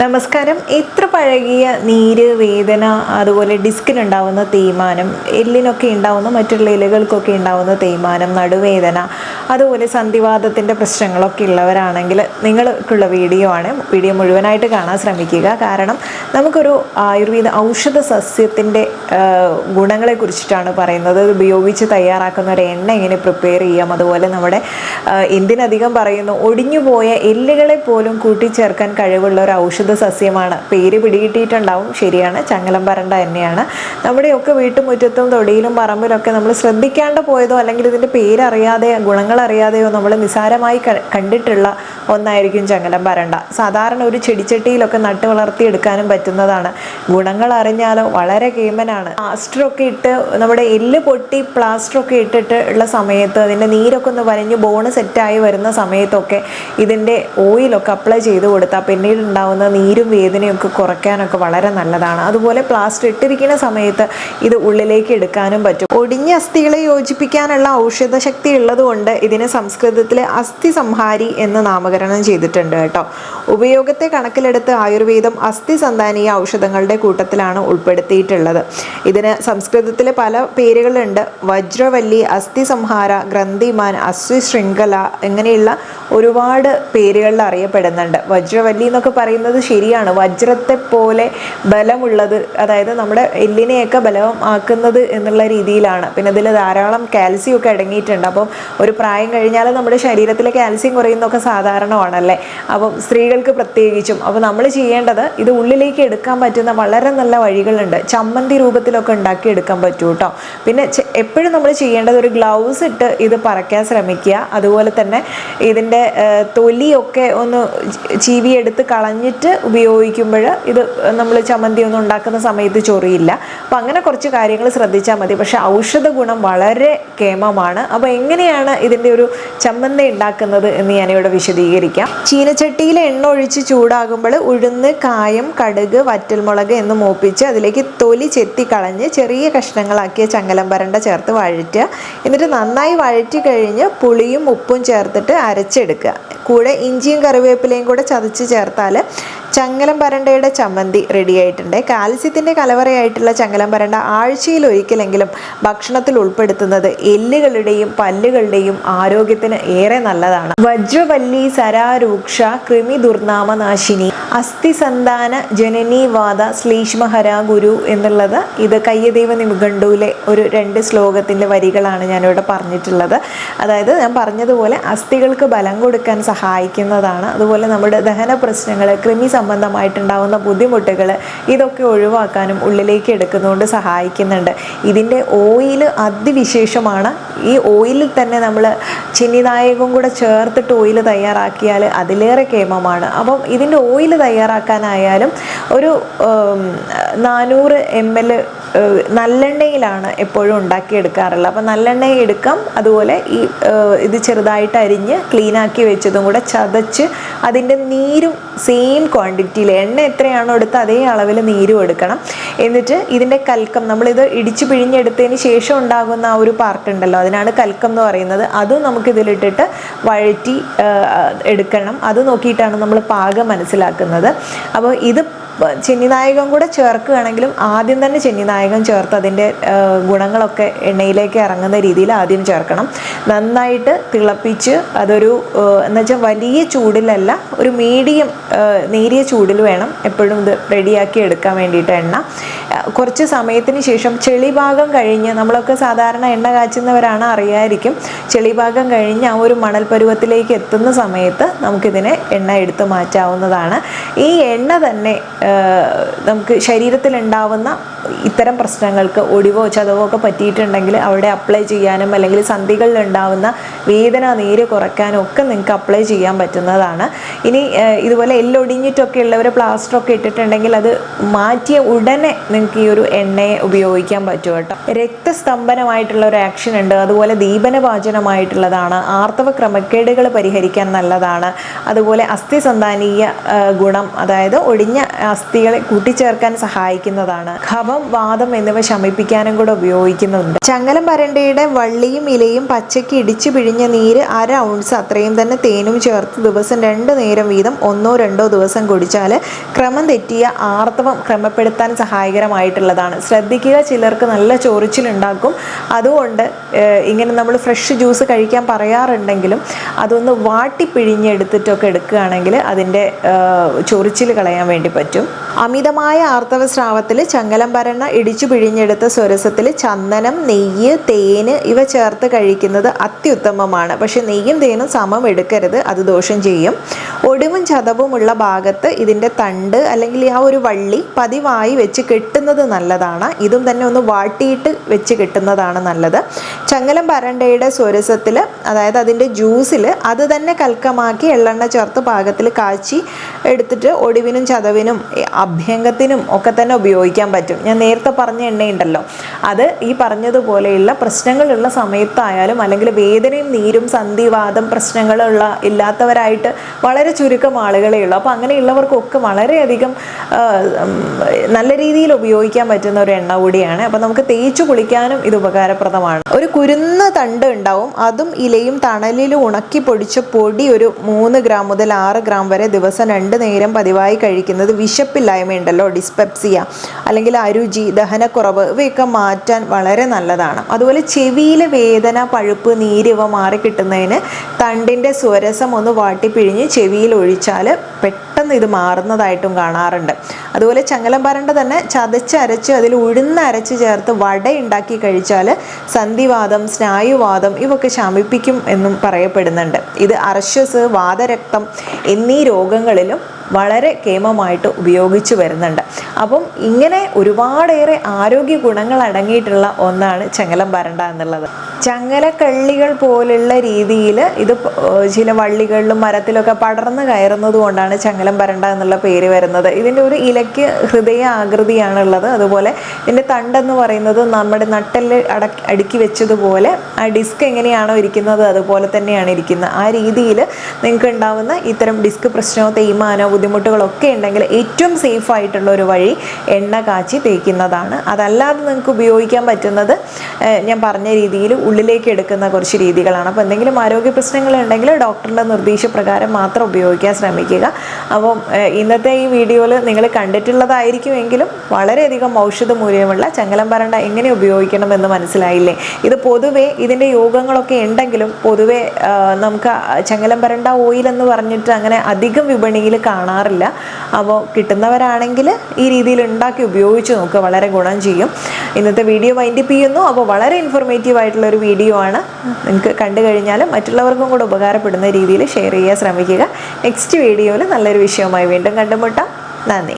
നമസ്കാരം. ഇത്ര പഴകിയ നീര്, വേദന, അതുപോലെ ഡിസ്കിനുണ്ടാവുന്ന തേയ്മാനം, എല്ലിനൊക്കെ ഉണ്ടാവുന്ന മറ്റുള്ള ഇലകൾക്കൊക്കെ ഉണ്ടാവുന്ന തേയ്മാനം, നടുവേദന, അതുപോലെ സന്ധിവാതത്തിൻ്റെ പ്രശ്നങ്ങളൊക്കെ ഉള്ളവരാണെങ്കിൽ നിങ്ങൾക്കുള്ള വീഡിയോ ആണ്. വീഡിയോ മുഴുവനായിട്ട് കാണാൻ ശ്രമിക്കുക. കാരണം നമുക്കൊരു ആയുർവേദ ഔഷധ സസ്യത്തിൻ്റെ ഗുണങ്ങളെ കുറിച്ചിട്ടാണ് പറയുന്നത്. ഇത് ഉപയോഗിച്ച് തയ്യാറാക്കുന്ന ഒരു എണ്ണ എങ്ങനെ പ്രിപ്പയർ ചെയ്യാം, അതുപോലെ നമ്മുടെ എന്തിനധികം പറയുന്നു, ഒടിഞ്ഞുപോയ എല്ലുകളെ പോലും കൂട്ടിച്ചേർക്കാൻ കഴിവുള്ള ഒരു ഔഷധ സസ്യമാണ്. പേര് പിടികിട്ടിയിട്ടുണ്ടാവും, ശരിയാണ്, ചങ്ങലം പരണ്ട തന്നെയാണ്. നമ്മുടെയൊക്കെ വീട്ടുമുറ്റത്തും തൊടിയിലും പറമ്പിലൊക്കെ നമ്മൾ ശ്രദ്ധിക്കാണ്ട് പോയതോ അല്ലെങ്കിൽ ഇതിൻ്റെ പേരറിയാതെ ഗുണങ്ങൾ അറിയാതെയോ നമ്മൾ നിസാരമായി കണ്ടിട്ടുള്ള ഒന്നായിരിക്കും ചങ്ങലം പരണ്ട. സാധാരണ ഒരു ചെടിച്ചട്ടിയിലൊക്കെ നട്ട് വളർത്തിയെടുക്കാനും പറ്റുന്നതാണ്. ഗുണങ്ങൾ അറിഞ്ഞാലോ വളരെ കേമനാണ്. പ്ലാസ്റ്ററൊക്കെ ഇട്ട് നമ്മുടെ എല്ല് പൊട്ടി പ്ലാസ്റ്ററൊക്കെ ഇട്ടിട്ട് ഉള്ള സമയത്ത് അതിൻ്റെ നീരൊക്കെ ഒന്ന് വരഞ്ഞ് ബോണ് സെറ്റായി വരുന്ന സമയത്തൊക്കെ ഇതിൻ്റെ ഓയിലൊക്കെ അപ്ലൈ ചെയ്ത് കൊടുത്താൽ പിന്നീട് ഉണ്ടാവുന്ന നീരും വേദനയൊക്കെ കുറയ്ക്കാനൊക്കെ വളരെ നല്ലതാണ്. അതുപോലെ പ്ലാസ്റ്റർ ഇട്ടിരിക്കുന്ന സമയത്ത് ഇത് ഉള്ളിലേക്ക് എടുക്കാനും പറ്റും. ഒടിഞ്ഞ അസ്ഥികളെ യോജിപ്പിക്കാനുള്ള ഔഷധ ശക്തി ഉള്ളതുകൊണ്ട് ഇതിനെ സംസ്കൃതത്തിൽ അസ്ഥി സംഹാരി എന്ന് നാമകരണം ചെയ്തിട്ടുണ്ട് കേട്ടോ. ഉപയോഗത്തെ കണക്കിലെടുത്ത് ആയുർവേദം അസ്ഥി സന്താനീയ ഔഷധങ്ങളുടെ കൂട്ടത്തിലാണ് ഉൾപ്പെടുത്തിയിട്ടുള്ളത്. ഇതിന് സംസ്കൃതത്തിൽ പല പേരുകളുണ്ട്. വജ്രവല്ലി, അസ്ഥി സംഹാര, ഗ്രന്ഥിമാൻ, അശ്വ ശൃംഖല, ഇങ്ങനെയുള്ള ഒരുപാട് പേരുകളിൽ അറിയപ്പെടുന്നുണ്ട്. വജ്രവല്ലി എന്നൊക്കെ പറയുന്നത് ശരിയാണ്, വജ്രത്തെ പോലെ ബലമുള്ളത്, അതായത് നമ്മുടെ എല്ലിനെയൊക്കെ ബലമാക്കുന്നത് എന്നുള്ള രീതിയിലാണ്. പിന്നെ ഇതിൽ ധാരാളം കാൽസ്യം ഒക്കെ അടങ്ങിയിട്ടുണ്ട്. അപ്പം ഒരു പ്രായം കഴിഞ്ഞാൽ നമ്മുടെ ശരീരത്തിലെ കാൽസ്യം കുറയുന്നതൊക്കെ സാധാരണമാണല്ലേ. അപ്പം സ്ത്രീകൾക്ക് പ്രത്യേകിച്ചും. അപ്പോൾ നമ്മൾ ചെയ്യേണ്ടത് ഇത് ഉള്ളിലേക്ക് എടുക്കാൻ പറ്റുന്ന വളരെ നല്ല വഴികളുണ്ട്. ചമ്മന്തി രൂപത്തിലൊക്കെ ഉണ്ടാക്കി എടുക്കാൻ പറ്റൂ കേട്ടോ. പിന്നെ എപ്പോഴും നമ്മൾ ചെയ്യേണ്ടത് ഒരു ഗ്ലൗസ് ഇട്ട് ഇത് പറിക്കാൻ ശ്രമിക്കുക. അതുപോലെ തന്നെ ഇതിൻ്റെ തൊലിയൊക്കെ ഒന്ന് ചീവിയെടുത്ത് കളഞ്ഞിട്ട് ഉപയോഗിക്കുമ്പോൾ ഇത് നമ്മൾ ചമ്മന്തി ഒന്നും ഉണ്ടാക്കുന്ന സമയത്ത് ചൊറിയില്ല. അപ്പം അങ്ങനെ കുറച്ച് കാര്യങ്ങൾ ശ്രദ്ധിച്ചാൽ മതി. പക്ഷേ ഔഷധ ഗുണം വളരെ കേമമാണ്. അപ്പോൾ എങ്ങനെയാണ് ഇതിൻ്റെ ഒരു ചമ്മന്തി ഉണ്ടാക്കുന്നത് എന്ന് ഞാനിവിടെ വിശദീകരിക്കാം. ചീനച്ചട്ടിയിൽ എണ്ണ ഒഴിച്ച് ചൂടാകുമ്പോൾ ഉഴുന്ന്, കായം, കടുക്, വറ്റൽമുളക് എന്ന് മൂപ്പിച്ച് അതിലേക്ക് തൊലി ചെത്തി കളഞ്ഞ് ചെറിയ കഷ്ണങ്ങളാക്കിയ ചങ്ങലം പരണ്ട ചേർത്ത് വഴറ്റുക. എന്നിട്ട് നന്നായി വഴറ്റി കഴിഞ്ഞ് പുളിയും ഉപ്പും ചേർത്തിട്ട് അരച്ചെടുക്കുക. കൂടെ ഇഞ്ചിയും കറിവേപ്പിലയും കൂടെ ചതച്ച് ചേർത്താൽ ചങ്ങലം പരണ്ടയുടെ ചമ്മന്തി റെഡി ആയിട്ടുണ്ട്. കാൽസ്യത്തിൻ്റെ കലവറയായിട്ടുള്ള ചങ്ങലം പരണ്ട ആഴ്ചയിൽ ഒരിക്കലെങ്കിലും ഭക്ഷണത്തിൽ ഉൾപ്പെടുത്തുന്നത് എല്ലുകളുടെയും പല്ലുകളുടെയും ആരോഗ്യത്തിന് ഏറെ നല്ലതാണ്. വജ്രവല്ലി സരാരൂക്ഷ കൃമി ദുർനാമനാശിനി അസ്ഥി സന്താന ജനനീവാദ ശ്ലീഷ്മഹര ഗുരു എന്നുള്ളത് ഇത് കയ്യദൈവ നിഘണ്ടുവിലെ ഒരു 2 ശ്ലോകത്തിൻ്റെ വരികളാണ് ഞാനിവിടെ പറഞ്ഞിട്ടുള്ളത്. അതായത് ഞാൻ പറഞ്ഞതുപോലെ അസ്ഥികൾക്ക് ബലം കൊടുക്കാൻ സഹായിക്കുന്നതാണ്. അതുപോലെ നമ്മുടെ ദഹന പ്രശ്നങ്ങൾ, കൃമി സംബന്ധമായിട്ടുണ്ടാകുന്ന ബുദ്ധിമുട്ടുകൾ, ഇതൊക്കെ ഒഴിവാക്കാനും ഉള്ളിലേക്ക് എടുക്കുന്നതുകൊണ്ട് സഹായിക്കുന്നുണ്ട്. ഇതിൻ്റെ ഓയിൽ അതിവിശേഷമാണ്. ഈ ഓയിലിൽ തന്നെ നമ്മൾ ചെന്നിനായകം കൂടെ ചേർത്തിട്ട് ഓയിൽ തയ്യാറാക്കിയാൽ അതിലേറെ കേമമാണ്. അപ്പം ഇതിൻ്റെ ഓയിൽ തയ്യാറാക്കാനായാലും ഒരു 400 ml നല്ലെണ്ണയിലാണ് എപ്പോഴും ഉണ്ടാക്കിയെടുക്കാറുള്ളത്. അപ്പം നല്ലെണ്ണ എടുക്കാം. അതുപോലെ ഇത് ചെറുതായിട്ട് അരിഞ്ഞ് ക്ലീനാക്കി വെച്ചതും കൂടെ ചതച്ച് അതിൻ്റെ നീരും സെയിം ക്വാണ്ടിറ്റിയിൽ, എണ്ണ എത്രയാണോ എടുത്ത് അതേ അളവിൽ നീരും എടുക്കണം. എന്നിട്ട് ഇതിൻ്റെ കൽക്കം, നമ്മളിത് ഇടിച്ച് പിഴിഞ്ഞെടുത്തതിന് ശേഷം ഉണ്ടാകുന്ന ആ ഒരു പാർട്ട് ഉണ്ടല്ലോ, അതിനാണ് കൽക്കം എന്ന് പറയുന്നത്. അതും നമുക്കിതിലിട്ടിട്ട് വഴറ്റി എടുക്കണം. അത് നോക്കിയിട്ടാണ് നമ്മൾ പാകം മനസ്സിലാക്കുന്നത്. അപ്പോൾ ഇത് ചെന്നിനായകം കൂടെ ചേർക്കുകയാണെങ്കിലും ആദ്യം തന്നെ ചെന്നിനായകം ചേർത്ത് അതിൻ്റെ ഗുണങ്ങളൊക്കെ എണ്ണയിലേക്ക് ഇറങ്ങുന്ന രീതിയിൽ ആദ്യം ചേർക്കണം. നന്നായിട്ട് തിളപ്പിച്ച് അതൊരു എന്നുവെച്ചാൽ വലിയ ചൂടിലല്ല, ഒരു മീഡിയം നേരിയ ചൂടിൽ വേണം എപ്പോഴും ഇത് റെഡിയാക്കി എടുക്കാൻ വേണ്ടിയിട്ട് എണ്ണ. കുറച്ച് സമയത്തിന് ശേഷം ചെളിഭാഗം കഴിഞ്ഞ്, നമ്മളൊക്കെ സാധാരണ എണ്ണ കാച്ചുന്നവരാണ്, അറിയായിരിക്കും, ചെളിഭാഗം കഴിഞ്ഞ് ആ ഒരു മണൽ പരുവത്തിലേക്ക് എത്തുന്ന സമയത്ത് നമുക്കിതിനെ എണ്ണ എടുത്ത് മാറ്റാവുന്നതാണ്. ഈ എണ്ണ തന്നെ നമുക്ക് ശരീരത്തിലുണ്ടാവുന്ന ഇത്തരം പ്രശ്നങ്ങൾക്ക്, ഒടിവോ ചതവോ ഒക്കെ പറ്റിയിട്ടുണ്ടെങ്കിൽ അവിടെ അപ്ലൈ ചെയ്യാനും അല്ലെങ്കിൽ സന്ധികളിൽ ഉണ്ടാവുന്ന വേദന, നീര് കുറയ്ക്കാനും ഒക്കെ നിങ്ങൾക്ക് അപ്ലൈ ചെയ്യാൻ പറ്റുന്നതാണ്. ഇനി ഇതുപോലെ എല്ലൊടിഞ്ഞിട്ടൊക്കെ ഉള്ളവർ പ്ലാസ്റ്ററൊക്കെ ഇട്ടിട്ടുണ്ടെങ്കിൽ അത് മാറ്റിയ ഉടനെ നിങ്ങൾക്ക് ഈ ഒരു എണ്ണയെ ഉപയോഗിക്കാൻ പറ്റും കേട്ടോ. രക്തസ്തംഭനമായിട്ടുള്ള ഒരു ആക്ഷൻ ഉണ്ട്. അതുപോലെ ദീപനപാചനമായിട്ടുള്ളതാണ്. ആർത്തവ ക്രമക്കേടുകൾ പരിഹരിക്കാൻ നല്ലതാണ്. അതുപോലെ അസ്ഥി സന്താനീയ ഗുണം, അതായത് ഒടിഞ്ഞ അസ്ഥികളെ കൂട്ടിച്ചേർക്കാൻ സഹായിക്കുന്നതാണ്. കഫം, വാതം എന്നിവ ശമിപ്പിക്കാനും കൂടെ ഉപയോഗിക്കുന്നുണ്ട്. ചങ്ങലം പരണ്ടയുടെ വള്ളിയും ഇലയും പച്ചയ്ക്ക് ഇടിച്ചു പിഴിഞ്ഞ നീര് 1/2 ഔൺസ് അത്രയും തന്നെ തേനും ചേർത്ത് ദിവസം 2 നേരം വീതം 1-2 ദിവസം കുടിച്ചാൽ ക്രമം തെറ്റിയ ആർത്തവം ക്രമപ്പെടുത്താൻ സഹായകരമായിട്ടുള്ളതാണ്. ശ്രദ്ധിക്കുക, ചിലർക്ക് നല്ല ചൊറിച്ചിലുണ്ടാക്കും. അതുകൊണ്ട് ഇങ്ങനെ നമ്മൾ ഫ്രഷ് ജ്യൂസ് കഴിക്കാൻ പറയാറുണ്ടെങ്കിലും അതൊന്ന് വാട്ടി പിഴിഞ്ഞെടുത്തിട്ടൊക്കെ എടുക്കുകയാണെങ്കിൽ അതിൻ്റെ ചൊറിച്ചിൽ കളയാൻ വേണ്ടി പറ്റും. അമിതമായ ആർത്തവ സ്രാവത്തിൽ ചങ്ങലം പരണ്ട ഇടിച്ചു പിഴിഞ്ഞെടുത്ത സ്വരസത്തിൽ ചന്ദനം, നെയ്യ്, തേന് ഇവ ചേർത്ത് കഴിക്കുന്നത് അത്യുത്തമമാണ്. പക്ഷെ നെയ്യും തേനും സമം എടുക്കരുത്, അത് ദോഷം ചെയ്യും. ഒടിവും ചതവുമുള്ള ഭാഗത്ത് ഇതിൻ്റെ തണ്ട് അല്ലെങ്കിൽ ആ ഒരു വള്ളി പതിവായി വെച്ച് കെട്ടുന്നത് നല്ലതാണ്. ഇതും തന്നെ ഒന്ന് വാട്ടിയിട്ട് വെച്ച് കെട്ടുന്നതാണ് നല്ലത്. ചങ്ങലം പരണ്ടയുടെ സ്വരസത്തിൽ, അതായത് അതിൻ്റെ ജ്യൂസിൽ അത് തന്നെ കൽക്കമാക്കി എള്ളെണ്ണ ചേർത്ത് പാകത്തിൽ കാച്ചി എടുത്തിട്ട് ഒടിവിനും ചതവിനും അഭ്യംഗത്തിനും ഒക്കെ തന്നെ ഉപയോഗിക്കാൻ പറ്റും. ഞാൻ നേരത്തെ പറഞ്ഞ എണ്ണയുണ്ടല്ലോ, അത് ഈ പറഞ്ഞതുപോലെയുള്ള പ്രശ്നങ്ങളുള്ള സമയത്തായാലും അല്ലെങ്കിൽ വേദനയും നീരും സന്ധിവാദം പ്രശ്നങ്ങളുള്ള ഇല്ലാത്തവരായിട്ട് വളരെ ചുരുക്കം ആളുകളേ ഉള്ളൂ. അപ്പോൾ അങ്ങനെയുള്ളവർക്കൊക്കെ വളരെയധികം നല്ല രീതിയിൽ ഉപയോഗിക്കാൻ പറ്റുന്ന ഒരു എണ്ണ കൂടിയാണ്. അപ്പോൾ നമുക്ക് തേച്ചു കുളിക്കാനും ഇത് ഉപകാരപ്രദമാണ്. ഒരു കുരുന്ന തണ്ട് ഉണ്ടാവും, അതും ഇലയും തണലിലും ഉണക്കി പൊടിച്ച പൊടി ഒരു 3 ഗ്രാം മുതൽ 6 ഗ്രാം വരെ ദിവസം 2 നേരം പതിവായി കഴിക്കുന്നത് വിശപ്പില്ലായ്മയുണ്ടല്ലോ, ഡിസ്പെപ്സിയ അല്ലെങ്കിൽ അരുചി, ദഹനക്കുറവ് ഇവയൊക്കെ മാറ്റാൻ വളരെ നല്ലതാണ്. അതുപോലെ ചെവിയിൽ വേദന, പഴുപ്പ്, നീര് ഇവ മാറിക്കിട്ടുന്നതിന് തണ്ടിൻ്റെ സ്വരസം ഒന്ന് വാട്ടിപ്പിഴിഞ്ഞ് ചെവിയിൽ ഒഴിച്ചാൽ പെട്ടെന്ന് ഇത് മാറുന്നതായിട്ടും കാണാറുണ്ട്. അതുപോലെ ചങ്ങലം പരണ്ട തന്നെ ചതച്ചരച്ച് അതിൽ ഉഴുന്നരച്ച് ചേർത്ത് വട ഉണ്ടാക്കി കഴിച്ചാൽ സന്ധിവാദം, സ്നായുവാദം ഇവയൊക്കെ ശമിപ്പിക്കും എന്നും പറയപ്പെടുന്നുണ്ട്. ഇത് അർശ്വസ്, വാതരക്തം എന്നീ രോഗങ്ങളിലും വളരെ കേമമായിട്ട് ഉപയോഗിച്ചു വരുന്നുണ്ട്. അപ്പം ഇങ്ങനെ ഒരുപാടേറെ ആരോഗ്യ ഗുണങ്ങൾ അടങ്ങിയിട്ടുള്ള ഒന്നാണ് ചങ്ങലം പരണ്ട എന്നുള്ളത്. ചങ്ങലക്കള്ളികൾ പോലുള്ള രീതിയിൽ ഇത് ചില വള്ളികളിലും മരത്തിലൊക്കെ പടർന്ന് കയറുന്നത് കൊണ്ടാണ് ചങ്ങലം പരണ്ട എന്നുള്ള പേര് വരുന്നത്. ഇതിൻ്റെ ഒരു ഇലയ്ക്ക് ഹൃദയ ആകൃതിയാണുള്ളത്. അതുപോലെ ഇതിൻ്റെ തണ്ടെന്ന് പറയുന്നത് നമ്മുടെ നട്ടെല്ല് അടുക്കി വെച്ചതുപോലെ ആ ഡിസ്ക് എങ്ങനെയാണോ ഇരിക്കുന്നത് അതുപോലെ തന്നെയാണ് ഇരിക്കുന്നത്. ആ രീതിയിൽ നിങ്ങൾക്ക് ഉണ്ടാവുന്ന ഇത്തരം ഡിസ്ക് പ്രശ്നമോ തേയ്മാനോ ബുദ്ധിമുട്ടുകളൊക്കെ ഉണ്ടെങ്കിൽ ഏറ്റവും സേഫ് ആയിട്ടുള്ള ഒരു വഴി എണ്ണ കാച്ചി തേക്കുന്നതാണ്. അതല്ലാതെ നിങ്ങൾക്ക് ഉപയോഗിക്കാൻ പറ്റുന്നത് ഞാൻ പറഞ്ഞ രീതിയിൽ ഉള്ളിലേക്ക് എടുക്കുന്ന കുറച്ച് രീതികളാണ്. അപ്പോൾ എന്തെങ്കിലും ആരോഗ്യ പ്രശ്നങ്ങളുണ്ടെങ്കിൽ ഡോക്ടറുടെ നിർദ്ദേശപ്രകാരം മാത്രം ഉപയോഗിക്കാൻ ശ്രമിക്കുക. അപ്പം ഇന്നത്തെ ഈ വീഡിയോയിൽ നിങ്ങൾ കണ്ടിട്ടുള്ളതായിരിക്കുമെങ്കിലും വളരെയധികം ഔഷധ മൂല്യമുള്ള ചങ്ങലം പരണ്ട എങ്ങനെ ഉപയോഗിക്കണമെന്ന് മനസ്സിലായില്ലേ? ഇത് പൊതുവേ ഇതിൻ്റെ യോഗങ്ങളൊക്കെ ഉണ്ടെങ്കിലും പൊതുവേ നമുക്ക് ചങ്ങലം പരണ്ട ഓയിൽ എന്ന് പറഞ്ഞിട്ട് അങ്ങനെ അധികം വിപണിയിൽ കാണാറില്ല. അപ്പോൾ കിട്ടുന്നവരാണെങ്കിൽ ഈ രീതിയിൽ ഉണ്ടാക്കി ഉപയോഗിച്ച് നോക്കുക, വളരെ ഗുണം ചെയ്യും. ഇന്നത്തെ വീഡിയോ വൈൻഡപ്പ് ചെയ്യുന്നു. അപ്പോൾ വളരെ ഇൻഫോർമേറ്റീവ് ആയിട്ടുള്ളൊരു വീഡിയോ ആണ്. നിങ്ങൾക്ക് കണ്ടു കഴിഞ്ഞാൽ മറ്റുള്ളവർക്കും കൂടെ ഉപകാരപ്പെടുന്ന രീതിയിൽ ഷെയർ ചെയ്യാൻ ശ്രമിക്കുക. നെക്സ്റ്റ് വീഡിയോയിൽ നല്ലൊരു വിഷയവുമായി വീണ്ടും കണ്ടുമുട്ടാം. നന്ദി.